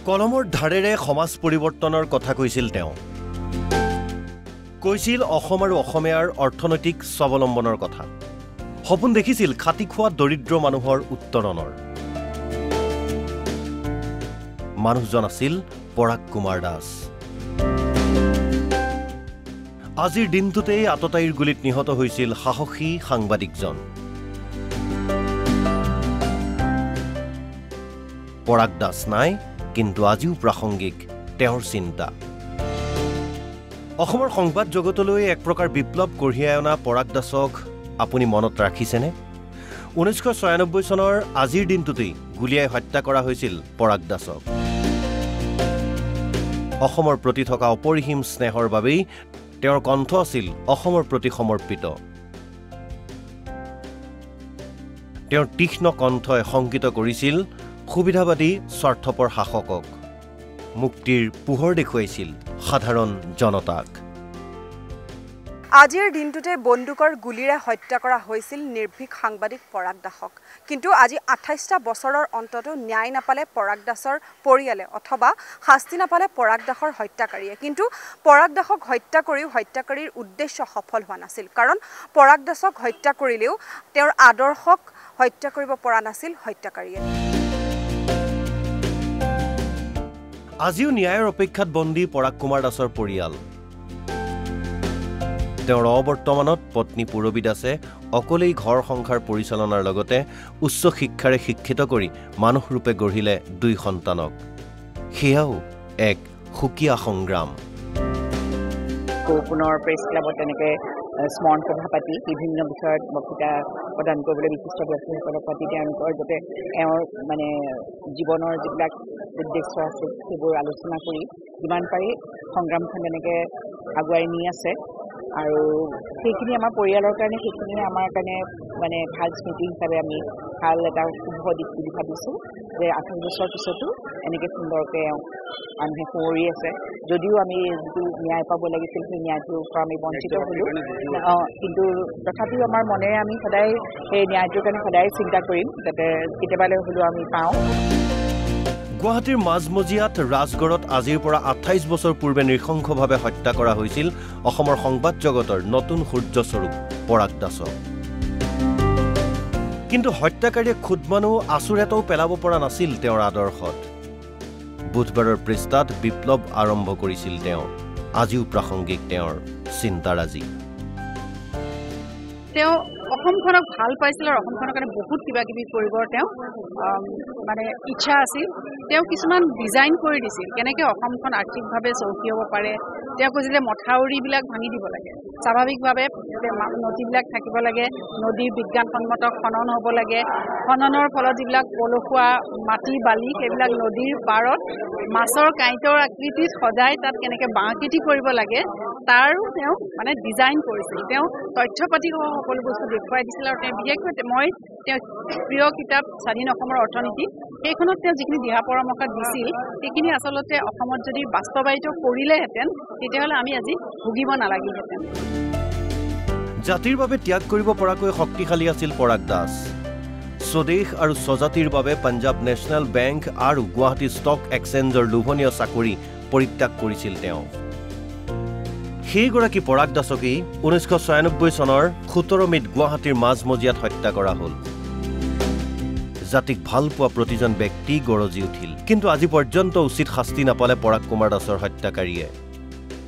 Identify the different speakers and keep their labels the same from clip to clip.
Speaker 1: কলমৰ ধাৰেৰে সমাজ পৰিৱৰ্তনৰ কথা কৈছিল তেওঁ কৈছিল অসম আৰু অসমীয়াৰ অৰ্থনৈতিক স্বাৱলম্বনৰ কথা সপোন দেখিছিল খাটি খোৱা দৰিদ্ৰ মানুহৰ উত্তৰণৰ মানুহজন আছিল পৰাগ কুমাৰ দাস আজিৰ দিনটোতেই আততায়ীৰ গুলিত নিহত হৈছিল সাহসী সাংবাদিকজন পৰাগ দাস নাই কিন্তু আজিও প্ৰাসংগিক তেওঁৰ চিন্তা অসমৰ সংবাদ জগতলৈ এক প্ৰকাৰ বিপ্লৱ কঢ়িয়াই অনা পৰাগ দাসক আপুনি মনত ৰাখিছেনে 1996 চনৰ আজিৰ দিনটোতেই গুলিয়াই হত্যা কৰা হৈছিল পৰাগ দাসক অসমৰ প্ৰতি থকা অপৰিসীম স্নেহৰ বাবেই তেওঁৰ কণ্ঠ আছিল অসমৰ প্ৰতি সমৰ্পিত তেওঁৰ তীক্ষ্ণ কণ্ঠই সংগীত কৰিছিল সুবিধাবাদী স্বাৰ্থপৰ শাসকক মুক্তিৰ পোহৰ দেখুৱাইছিল সাধাৰণ জনতাক
Speaker 2: আজিৰ দিনটোতে বন্দুকৰ গুলিৰে হত্যা কৰা হৈছিল নিৰ্ভীক সাংবাদিক পৰাগ দাসক কিন্তু আজি 28টা বছৰৰ অন্ততো ন্যায় নাপালে পৰাগ দাসৰ পৰিয়ালে অথবা শাস্তি নাপালে পৰাগ দাসৰ হত্যাকাৰীয়ে কিন্তু পৰাগ দাসক হত্যা কৰিও হত্যাকাৰীৰ উদ্দেশ্য সফল হোৱা নাছিল কাৰণ পৰাগ দাসক হত্যা কৰিলেও তেওঁৰ আদৰ্শক হত্যা কৰিব পৰা নাছিল হত্যাকাৰীয়ে
Speaker 1: আজিও ন্যায়ৰ অপেক্ষাত বন্দী পৰাগ কুমাৰ দাসৰ পৰিয়াল তেওঁৰ অবৰ্তমানত পত্নী পূৰবী দাসে অকলেই ঘৰ সংসাৰ পৰিচালনাৰ লগতে উচ্চ শিক্ষাৰে শিক্ষিত কৰি মানুহৰূপে গঢ়িলে দুই সন্তানক সেয়াও এক সুকীয়া সংগ্ৰাম
Speaker 3: পুনৰ প্ৰেছ ক্লাবত তেনেকৈ স্মৰণ সভা পাতি বিভিন্ন বিষয়ত বক্তৃতা প্ৰদান কৰিবলৈ বিশিষ্ট ব্যক্তিসকলক পাতি তেওঁলোকৰ যাতে এওঁৰ মানে জীৱনৰ যিবিলাক উদ্দেশ্য আছিল সেইবোৰ আলোচনা কৰি যিমান পাৰি সংগ্ৰামখন তেনেকৈ আগুৱাই নি আছে আৰু সেইখিনি আমাৰ পৰিয়ালৰ কাৰণে সেইখিনি আমাৰ কাৰণে মানে ভাল স্মৃতি হিচাপে আমি ভাল এটা শুভ দিশ বুলি ভাবিছোঁ যে 28 বছৰ পিছতো এনেকৈ সুন্দৰকৈ মানুহে সুঁৱৰি আছে যদিও আমি যিটো ন্যায় পাব লাগিছিল সেই ন্যায়টোৰ পৰা আমি বঞ্চিত হ'লোঁ কিন্তু তথাপিও আমাৰ মনেৰে আমি সদায় সেই ন্যায়টোৰ কাৰণে সদায় চিন্তা কৰিম যাতে কেতিয়াবালৈ হ'লেও আমি পাওঁ
Speaker 1: গুৱাহাটীৰ মাজমজিয়াত ৰাজগড়ত আজিৰ পৰা 28 বছৰ পূৰ্বে নৃশংসভাৱে হত্যা কৰা হৈছিল অসমৰ সংবাদ জগতৰ নতুন সূৰ্যস্বৰূপ পৰাগ দাসক কিন্তু হত্যাকাৰীয়ে খুদ মানুহ আচুৰ এটাও পেলাব পৰা নাছিল তেওঁৰ আদৰ্শত বুধবাৰৰ পৃষ্ঠাত বিপ্লৱ আৰম্ভ কৰিছিল তেওঁ আজিও প্ৰাসংগিক তেওঁৰ চিন্তাৰাজি
Speaker 4: তেওঁ অসমখনক ভাল পাইছিল আৰু অসমখনৰ কাৰণে বহুত কিবা কিবি কৰিবৰ তেওঁ মানে ইচ্ছা আছিল তেওঁ কিছুমান ডিজাইন কৰি দিছিল কেনেকৈ অসমখন আৰ্থিকভাৱে চহকী হ'ব পাৰে তেওঁ কৈছিলে মথাউৰিবিলাক ভাঙি দিব লাগে স্বাভাৱিকভাৱে নদীবিলাক থাকিব লাগে নদীৰ বিজ্ঞানসন্মত খনন হ'ব লাগে খননৰ ফলত যিবিলাক পলসুৱা মাটি বালি সেইবিলাক নদীৰ পাৰত মাছৰ কাঁইটৰ আকৃতিত সজাই তাত কেনেকৈ বাঁহ খেতি কৰিব লাগে তাৰো তেওঁ মানে ডিজাইন কৰিছিল তেওঁ তথ্য পাতি সকলো বস্তু দেখুৱাই দিছিল আৰু তেওঁ বিশেষকৈ মই তেওঁ প্ৰিয় কিতাপ স্বাধীন অসমৰ অৰ্থনীতি সেইখনত তেওঁ যিখিনি দিহা পৰামৰ্শ দিছিল সেইখিনি আচলতে অসমত যদি বাস্তৱায়িত কৰিলেহেঁতেন তেতিয়াহ'লে আমি আজি ভুগিব নালাগিলহেঁতেন
Speaker 1: জাতিৰ বাবে ত্যাগ কৰিব পৰাকৈ শক্তিশালী আছিল পৰাগ দাস স্বদেশ আৰু স্বজাতিৰ বাবে পাঞ্জাৱ নেশ্যনেল বেংক আৰু গুৱাহাটী ষ্টক এক্সচেঞ্জৰ লোভনীয় চাকৰি পৰিত্যাগ কৰিছিল তেওঁ সেইগৰাকী পৰাগ দাসকেই 1996 চনৰ 17 মে'ত গুৱাহাটীৰ মাজমজিয়াত হত্যা কৰা হ'ল জাতিক ভাল পোৱা প্ৰতিজন ব্যক্তি গৰজি উঠিল কিন্তু আজি পৰ্যন্ত উচিত শাস্তি নাপালে পৰাগ কুমাৰ দাসৰ হত্যাকাৰীয়ে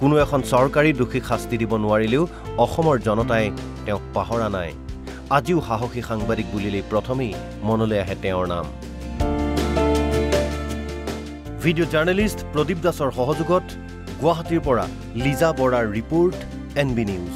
Speaker 1: কোনো এখন চৰকাৰী দোষীক শাস্তি দিব নোৱাৰিলেও অসমৰ জনতাই তেওঁক পাহৰা নাই আজিও সাহসী সাংবাদিক বুলিলেই প্ৰথমেই মনলৈ আহে তেওঁৰ নাম ভিডিঅ' জাৰ্নেলিষ্ট প্ৰদীপ দাসৰ সহযোগত গুৱাহাটীৰ পৰা লিজা বৰাৰ ৰিপৰ্ট NB নিউজ